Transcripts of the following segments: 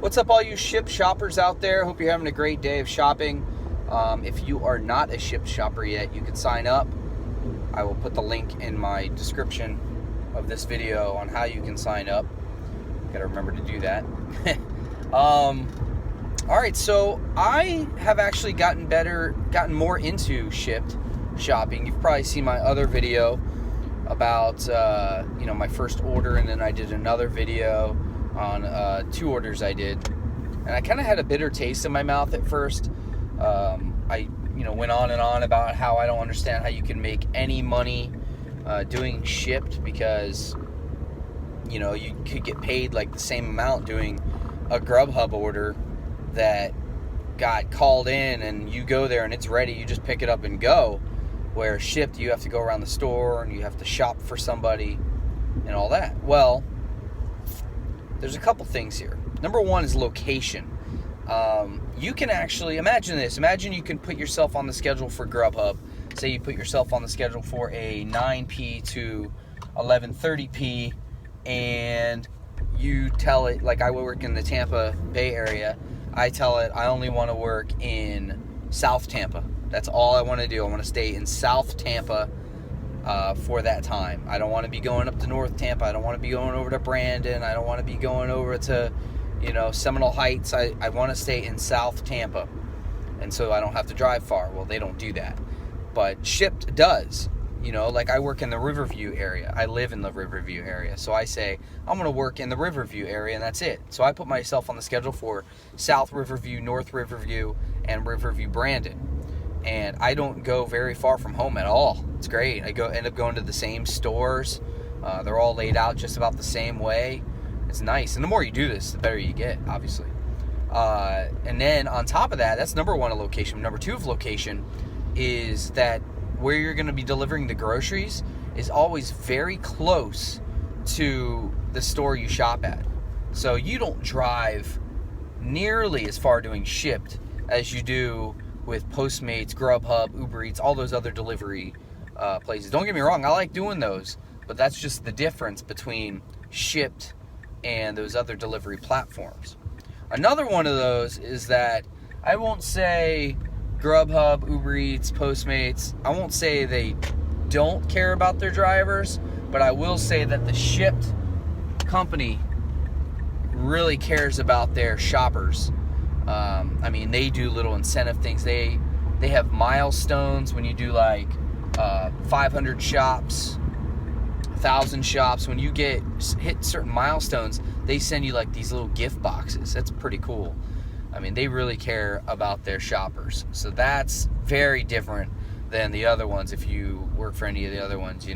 What's up, all you Shipt shoppers out there? Hope you're having a great day of shopping. If you are not a Shipt shopper yet, you can sign up. I will put the link in my description of this video on how you can sign up. Gotta remember to do that. Alright, so I have actually gotten more into Shipt shopping. You've probably seen my other video about my first order, and then I did another video on 2 orders I did, and I kind of had a bitter taste in my mouth at first. I went on and on about how I don't understand how you can make any money doing Shipt, because you could get paid like the same amount doing a Grubhub order that got called in and you go there and it's ready, you just pick it up and go, where Shipt you have to go around the store and you have to shop for somebody and all that. Well, there's a couple things here. Number one is location. You can actually, imagine this. Imagine you can put yourself on the schedule for Grubhub. Say you put yourself on the schedule for a 9p to 11:30p, and you tell it, like I work in the Tampa Bay area, I tell it I only want to work in South Tampa. That's all I want to do. I want to stay in South Tampa for that time. I don't want to be going up to North Tampa. I don't want to be going over to Brandon. I don't want to be going over to, Seminole Heights. I want to stay in South Tampa, and so I don't have to drive far. Well, they don't do that, but Shipt does. Like I work in the Riverview area. I live in the Riverview area, so I say I'm going to work in the Riverview area, and that's it. So I put myself on the schedule for South Riverview, North Riverview, and Riverview Brandon. And I don't go very far from home at all. It's great. I end up going to the same stores. They're all laid out just about the same way. It's nice. And the more you do this, the better you get, obviously. And then on top of that, that's number one of location. Number two of location is that where you're going to be delivering the groceries is always very close to the store you shop at. So you don't drive nearly as far doing Shipt as you do with Postmates, Grubhub, Uber Eats, all those other delivery places. Don't get me wrong, I like doing those, but that's just the difference between Shipt and those other delivery platforms. Another one of those is that I won't say Grubhub, Uber Eats, Postmates, I won't say they don't care about their drivers, but I will say that the Shipt company really cares about their shoppers. They do little incentive things. They have milestones when you do like 500 shops, 1,000 shops. When you hit certain milestones, they send you like these little gift boxes. That's pretty cool. They really care about their shoppers. So that's very different than the other ones, if you work for any of the other ones,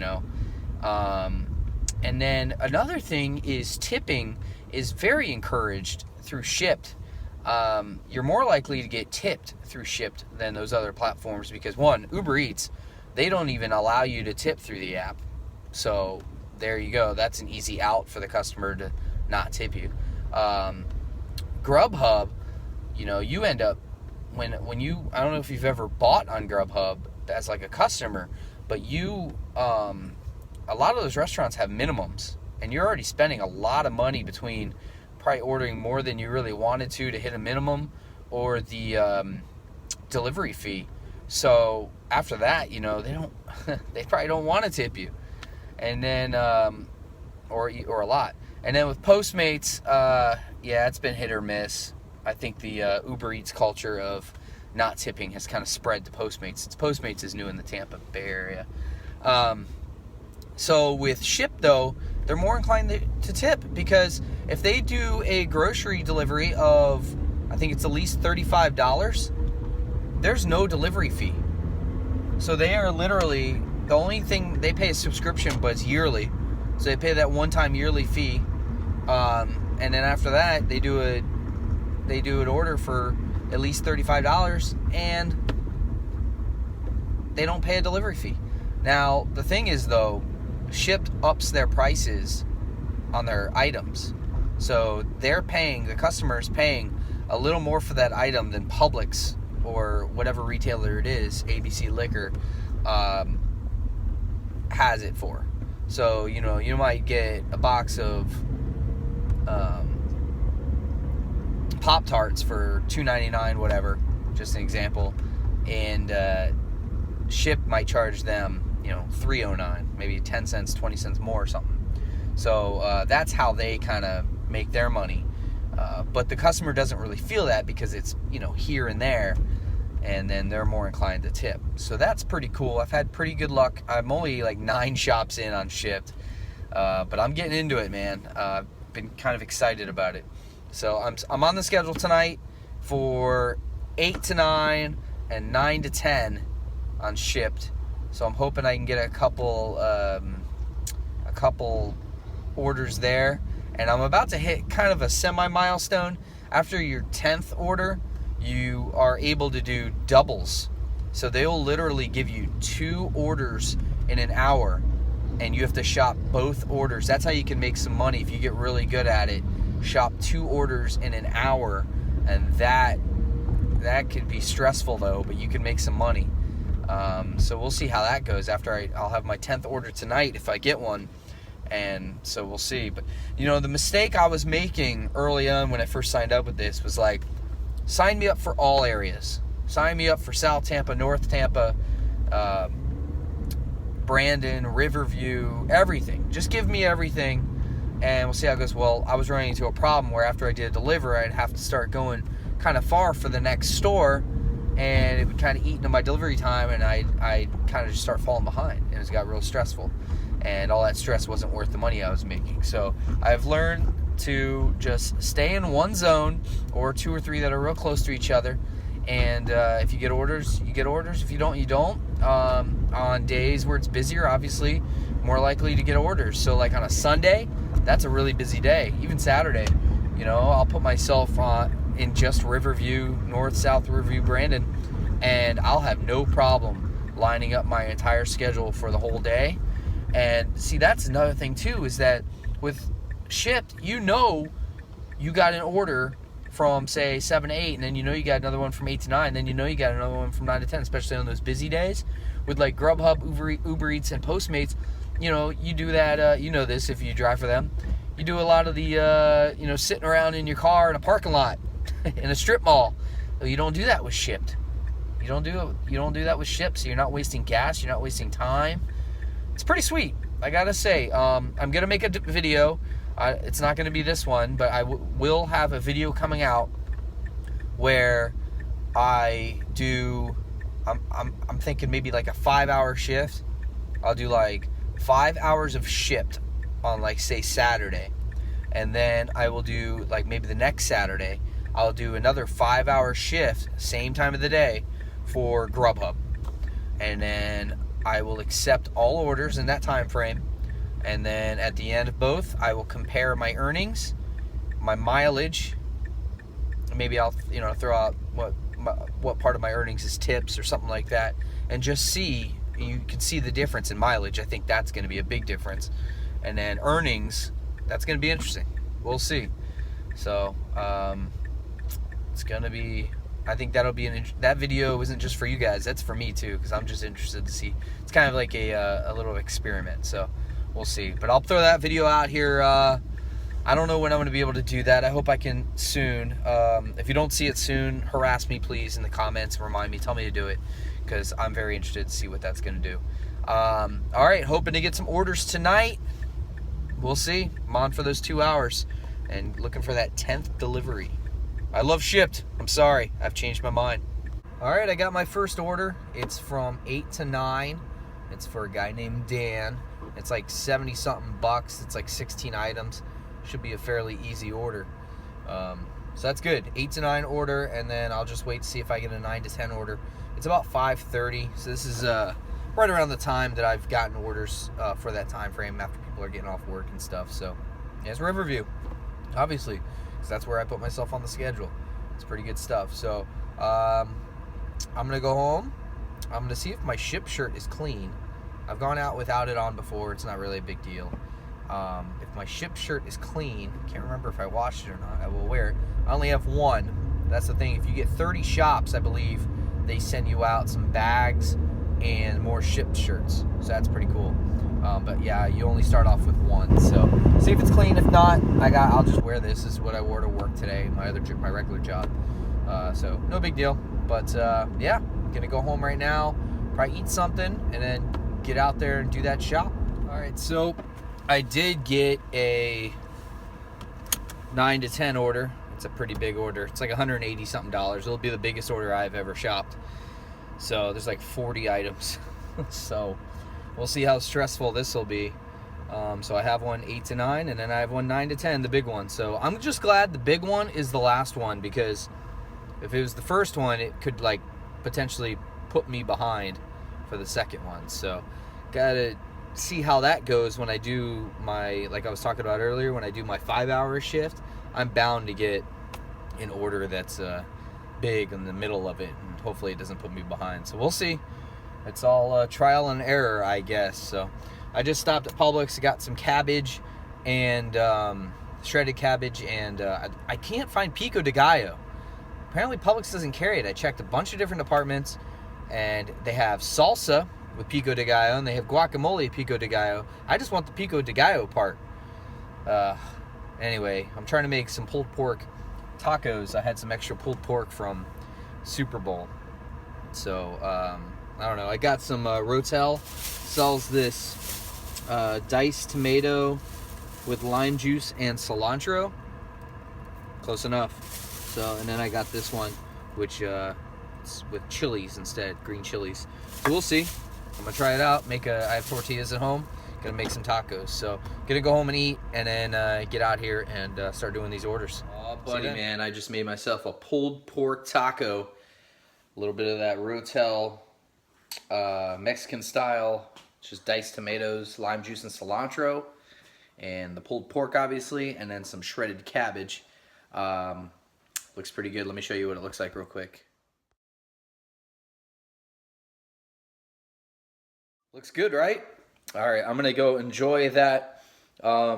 And then another thing is tipping is very encouraged through Shipt. You're more likely to get tipped through Shipt than those other platforms because, one, Uber Eats, they don't even allow you to tip through the app. So there you go. That's an easy out for the customer to not tip you. Grubhub, you end up, when you, I don't know if you've ever bought on Grubhub as like a customer, but a lot of those restaurants have minimums, and you're already spending a lot of money between probably ordering more than you really wanted to hit a minimum, or the delivery fee. So after that, they probably don't want to tip you, and then or a lot. And then with Postmates, it's been hit or miss. I think the Uber Eats culture of not tipping has kind of spread to Postmates. Postmates is new in the Tampa Bay area. So with Shipt, though, they're more inclined to tip, because if they do a grocery delivery of, I think it's at least $35, there's no delivery fee. So they are literally, the only thing they pay is subscription, but it's yearly. So they pay that one-time yearly fee, and then after that they do an order for at least $35, and they don't pay a delivery fee. Now the thing is, though, Shipt ups their prices on their items, so the customer is paying a little more for that item than Publix or whatever retailer it is, ABC Liquor, has it for. So, you might get a box of some Pop-Tarts for $2.99, whatever, just an example, and Shipt might charge them, $3.09, maybe 10 cents, 20 cents more or something. So that's how they kind of make their money. But the customer doesn't really feel that because it's, here and there, and then they're more inclined to tip. So that's pretty cool. I've had pretty good luck. I'm only like 9 shops in on Shipt, but I'm getting into it, man. Been kind of excited about it. So I'm on the schedule tonight for 8 to 9 and 9 to 10 on Shipt. So I'm hoping I can get a couple orders there. And I'm about to hit kind of a semi-milestone. After your 10th order, you are able to do doubles. So they'll literally give you 2 orders in an hour, and you have to shop both orders. That's how you can make some money if you get really good at it. Shop 2 orders in an hour, and that could be stressful though, but you can make some money. So we'll see how that goes after I'll have my 10th order tonight if I get one. And so we'll see. But the mistake I was making early on when I first signed up with this was like, sign me up for all areas. Sign me up for South Tampa, North Tampa, Brandon, Riverview, everything. Just give me everything, and we'll see how it goes. Well, I was running into a problem where after I did a deliver, I'd have to start going kind of far for the next store, and it would kind of eat into my delivery time, and I kind of just start falling behind, and it got real stressful. And all that stress wasn't worth the money I was making. So I've learned to just stay in one zone, or 2 or 3 that are real close to each other. And if you get orders, you get orders. If you don't, you don't. On days where it's busier, obviously, more likely to get orders. So like on a Sunday, that's a really busy day. Even Saturday, I'll put myself in just Riverview, North, South Riverview, Brandon, and I'll have no problem lining up my entire schedule for the whole day. And see, that's another thing too, is that with Shipt, you got an order from say 7 to 8, and then you got another one from 8 to 9, then you got another one from 9 to 10, especially on those busy days. With like Grubhub, Uber Eats, and Postmates, you do that, this if you drive for them. You do a lot of the, sitting around in your car in a parking lot, in a strip mall. You don't do that with Shipt. You don't do that with Shipt, so you're not wasting gas, you're not wasting time. It's pretty sweet, I gotta say. I'm gonna make a video. It's not gonna be this one, but I will have a video coming out where I do. I'm thinking maybe like a 5-hour shift. I'll do like 5 hours of Shipt on like say Saturday, and then I will do like maybe the next Saturday I'll do another 5-hour shift, same time of the day, for Grubhub, and then I will accept all orders in that time frame, and then at the end of both, I will compare my earnings, my mileage. Maybe I'll throw out what part of my earnings is tips or something like that, and just see. You can see the difference in mileage. I think that's going to be a big difference, and then earnings. That's going to be interesting. We'll see. So it's going to be. I think that'll be that video isn't just for you guys. That's for me too, because I'm just interested to see. It's kind of like a little experiment. So we'll see. But I'll throw that video out here. I don't know when I'm going to be able to do that. I hope I can soon. If you don't see it soon, harass me please in the comments and remind me. Tell me to do it, because I'm very interested to see what that's going to do. All right, hoping to get some orders tonight. We'll see. I'm on for those 2 hours and looking for that 10th delivery. I love Shipt. I'm sorry. I've changed my mind. All right, I got my first order. It's from 8 to 9. It's for a guy named Dan. It's like 70-something bucks. It's like 16 items. Should be a fairly easy order. So that's good. 8 to 9 order, and then I'll just wait to see if I get a 9 to 10 order. It's about 5:30, so this is right around the time that I've gotten orders for that time frame after people are getting off work and stuff. So yeah, it's Riverview, obviously, because that's where I put myself on the schedule. It's pretty good stuff. So I'm gonna go home. I'm gonna see if my Shipt shirt is clean. I've gone out without it on before. It's not really a big deal. If my Shipt shirt is clean, can't remember if I washed it or not, I will wear it. I only have one. That's the thing. If you get 30 shops, I believe they send you out some bags and more Shipt shirts. So that's pretty cool. But yeah, you only start off with one. So see if it's clean. If not, I'll just wear this. This is what I wore to work today, my regular job. So no big deal. But yeah, gonna go home right now, probably eat something, and then get out there and do that shop. All right, so I did get a 9 to 10 order. It's a pretty big order. It's like $180 something. It'll be the biggest order I've ever shopped. So there's like 40 items. So we'll see how stressful this will be. So I have one 8 to 9, and then I have one 9 to 10, the big one. So I'm just glad the big one is the last one, because if it was the first one, it could like potentially put me behind for the second one. So gotta see how that goes when I do my, like I was talking about earlier, when I do my 5-hour shift. I'm bound to get an order that's big in the middle of it, and hopefully it doesn't put me behind. So we'll see. It's all trial and error, I guess. So I just stopped at Publix, got some cabbage and shredded cabbage, and I can't find pico de gallo. Apparently Publix doesn't carry it. I checked a bunch of different departments, and they have salsa with pico de gallo, and they have guacamole pico de gallo. I just want the pico de gallo part. Anyway, I'm trying to make some pulled pork tacos. I had some extra pulled pork from Super Bowl. So, I don't know. I got some Rotel. Sells this diced tomato with lime juice and cilantro. Close enough. So, and then I got this one, which it's with chilies instead, green chilies. So we'll see. I'm gonna try it out. I have tortillas at home. Gonna make some tacos. So gonna go home and eat, and then get out here and start doing these orders. Oh, buddy, man, I just made myself a pulled pork taco. A little bit of that Rotel Mexican style, just diced tomatoes, lime juice, and cilantro, and the pulled pork, obviously, and then some shredded cabbage. Looks pretty good. Let me show you what it looks like real quick. Looks good, right? All right, I'm gonna go enjoy that. I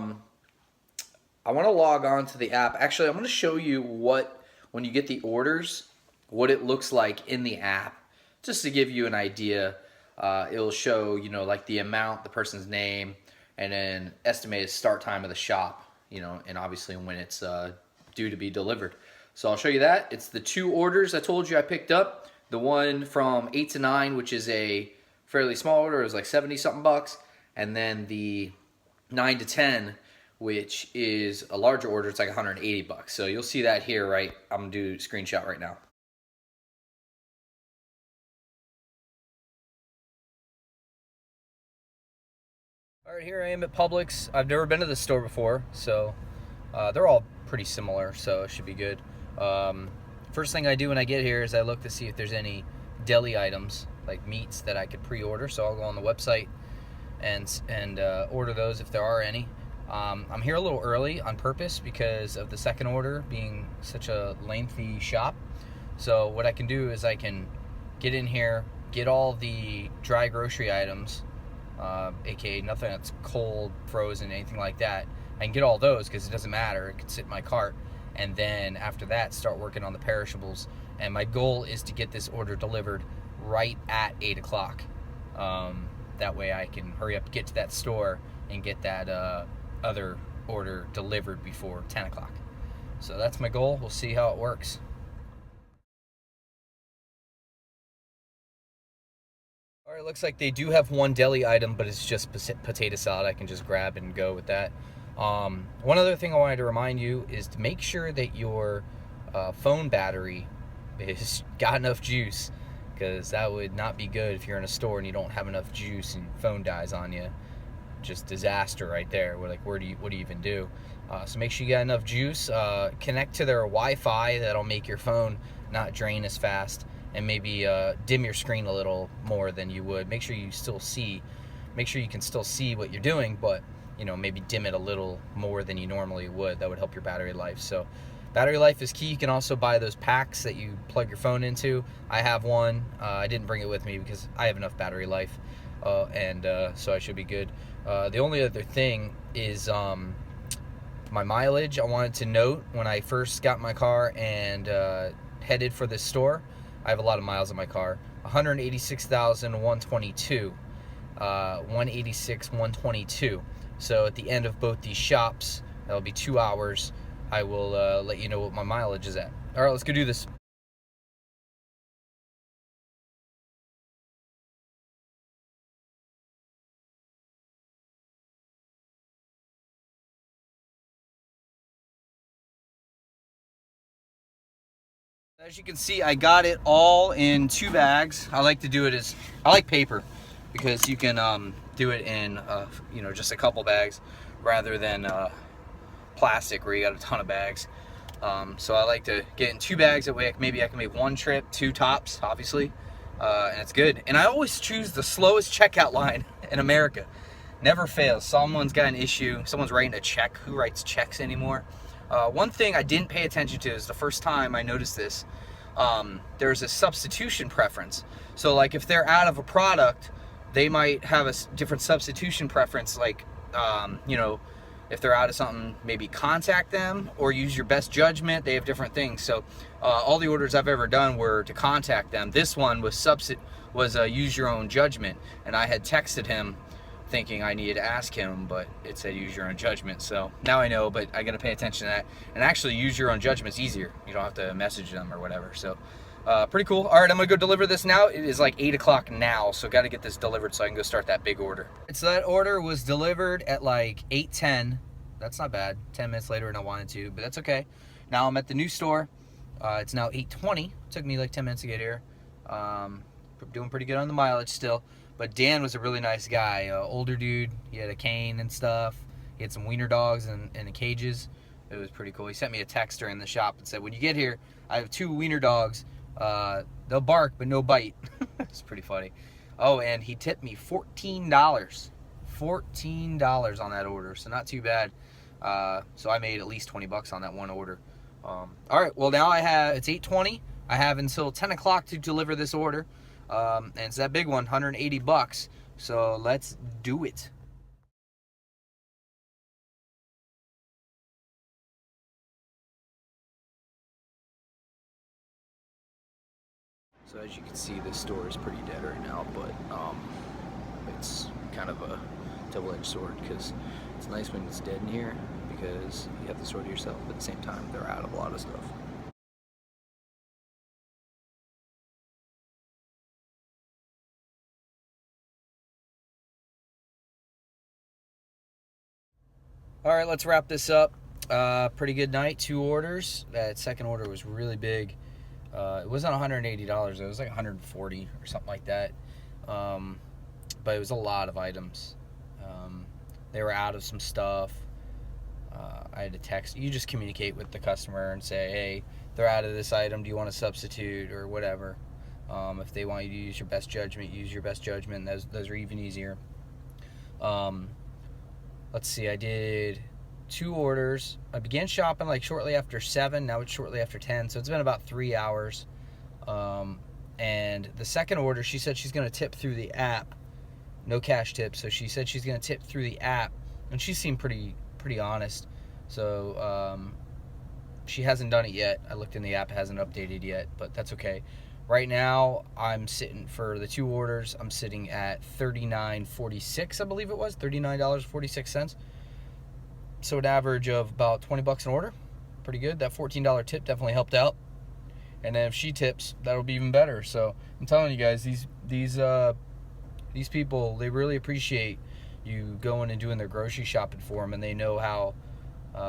want to log on to the app. Actually, I'm gonna show you when you get the orders, what it looks like in the app, just to give you an idea. It'll show, like the amount, the person's name, and then estimated start time of the shop, and obviously when it's due to be delivered. So I'll show you that. It's the 2 orders I told you I picked up. The one from 8 to 9, which is a fairly small order, is like 70 something bucks, and then the 9 to 10, which is a larger order, it's like 180 bucks. So you'll see that here, right? I'm gonna do a screenshot right now. All right, here I am at Publix. I've never been to this store before, so they're all pretty similar, so it should be good. First thing I do when I get here is I look to see if there's any deli items, like meats, that I could pre-order. So I'll go on the website and order those if there are any. I'm here a little early on purpose because of the second order being such a lengthy shop. So what I can do is I can get in here, get all the dry grocery items, aka nothing that's cold, frozen, anything like that. I can get all those because it doesn't matter. It could sit in my cart. And then after that, start working on the perishables. And my goal is to get this order delivered right at 8 o'clock. That way I can hurry up, get to that store, and get that other order delivered before 10 o'clock. So that's my goal. We'll see how it works. All right, looks like they do have one deli item, but it's just potato salad. I can just grab and go with that. One other thing I wanted to remind you is to make sure that your phone battery is got enough juice, because that would not be good if you're in a store and you don't have enough juice and phone dies on you. Just disaster right there. We're like, what do you even do? So make sure you got enough juice. Connect to their Wi-Fi. That'll make your phone not drain as fast, and maybe dim your screen a little more than you would. Make sure you still see. Make sure you can still see what you're doing, but maybe dim it a little more than you normally would. That would help your battery life. So battery life is key. You can also buy those packs that you plug your phone into. I have one. I didn't bring it with me because I have enough battery life, and so I should be good. The only other thing is my mileage. I wanted to note when I first got my car and headed for this store, I have a lot of miles on my car. 186,122. 186, 122. So at the end of both these shops, that'll be 2 hours. I will let you know what my mileage is at. All right, let's go do this. As you can see, I got it all in 2 bags. I like to do it as, I like paper because you can do it in, you know, just a couple bags rather than plastic where you got a ton of bags. So I like to get in 2 bags. That way maybe I can make 1 trip, 2 tops, obviously, and it's good. And I always choose the slowest checkout line in America. Never fails. Someone's got an issue. Someone's writing a check. Who writes checks anymore? One thing I didn't pay attention to is the first time I noticed this. There's a substitution preference. So like if they're out of a product, they might have a different substitution preference. Like, you know, if they're out of something, maybe contact them or use your best judgment. They have different things. So all the orders I've ever done were to contact them. This one was use your own judgment. And I had texted him thinking I needed to ask him, but it said use your own judgment. So now I know, but I got to pay attention to that. And actually use your own judgment's easier. You don't have to message them or whatever. So pretty cool. All right, I'm gonna go deliver this now. It is like 8 o'clock now, so got to get this delivered so I can go start that big order. So that order was delivered at like 8:10. That's not bad. 10 minutes later than I wanted to, but that's okay. Now I'm at the new store. It's now 8:20. Took me like 10 minutes to get here. Doing pretty good on the mileage still. But Dan was a really nice guy, older dude. He had a cane and stuff. He had some wiener dogs in the cages. It was pretty cool. He sent me a text during the shop and said, when you get here, I have 2 wiener dogs. They'll bark, but no bite. It's pretty funny. Oh, and he tipped me $14. $14 on that order, so not too bad. So I made at least 20 bucks on that one order. All right, well now it's 8:20. I have until 10 o'clock to deliver this order. And it's that big one, 180 bucks. So let's do it. So as you can see, this store is pretty dead right now, but it's kind of a double-edged sword because it's nice when it's dead in here because you have the store to yourself, but at the same time, they're out of a lot of stuff. All right, let's wrap this up. Pretty good night, 2 orders. That second order was really big. It wasn't $180, it was like $140 or something like that. But it was a lot of items. They were out of some stuff. I had to text. You just communicate with the customer and say, hey, they're out of this item. Do you want to substitute or whatever? If they want you to use your best judgment, use your best judgment. Those are even easier. Let's see, I did 2 orders. I began shopping like shortly after 7. Now it's shortly after 10. So it's been about 3 hours. And the second order, she said she's going to tip through the app. No cash tip. So she said she's going to tip through the app. And she seemed pretty honest. So she hasn't done it yet. I looked in the app. It hasn't updated yet. But that's okay. Right now, I'm sitting for the 2 orders. I'm sitting at $39.46, I believe it was. $39.46. So an average of about 20 bucks an order. Pretty good. That $14 tip definitely helped out. And then if she tips, that'll be even better. So I'm telling you guys, these people, they really appreciate you going and doing their grocery shopping for them, and they know how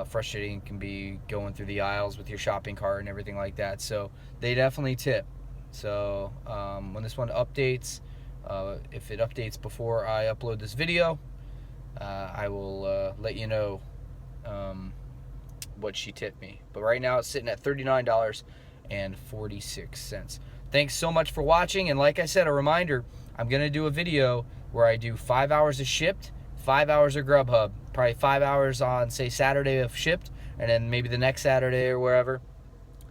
frustrating it can be going through the aisles with your shopping cart and everything like that. So they definitely tip. So when this one updates, if it updates before I upload this video, I will let you know what she tipped me. But right now it's sitting at $39.46. Thanks so much for watching, and like I said, a reminder, I'm going to do a video where I do 5 hours of Shipt, 5 hours of Grubhub, probably 5 hours on, say, Saturday of Shipt, and then maybe the next Saturday or wherever,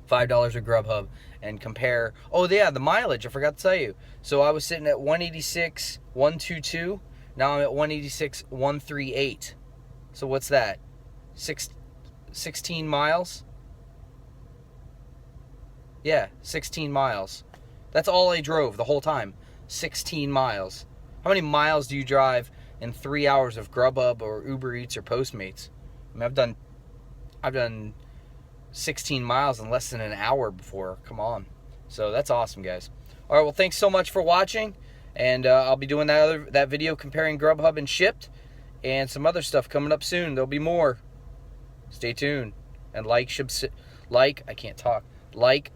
$5 of Grubhub, and compare. Oh yeah, the mileage, I forgot to tell you. So I was sitting at 186, 122. Now I'm at 186, 138. So what's that? 16 miles? Yeah, 16 miles. That's all I drove the whole time. 16 miles. How many miles do you drive in 3 hours of Grubhub or Uber Eats or Postmates? I mean, I've done 16 miles in less than an hour before. Come on. So that's awesome, guys. All right, well, thanks so much for watching, and I'll be doing that video comparing Grubhub and Shipt, and some other stuff coming up soon. There'll be more. Stay tuned, and like,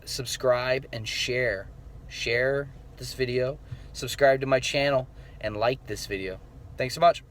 subscribe, and share. Share this video, subscribe to my channel, and like this video. Thanks so much.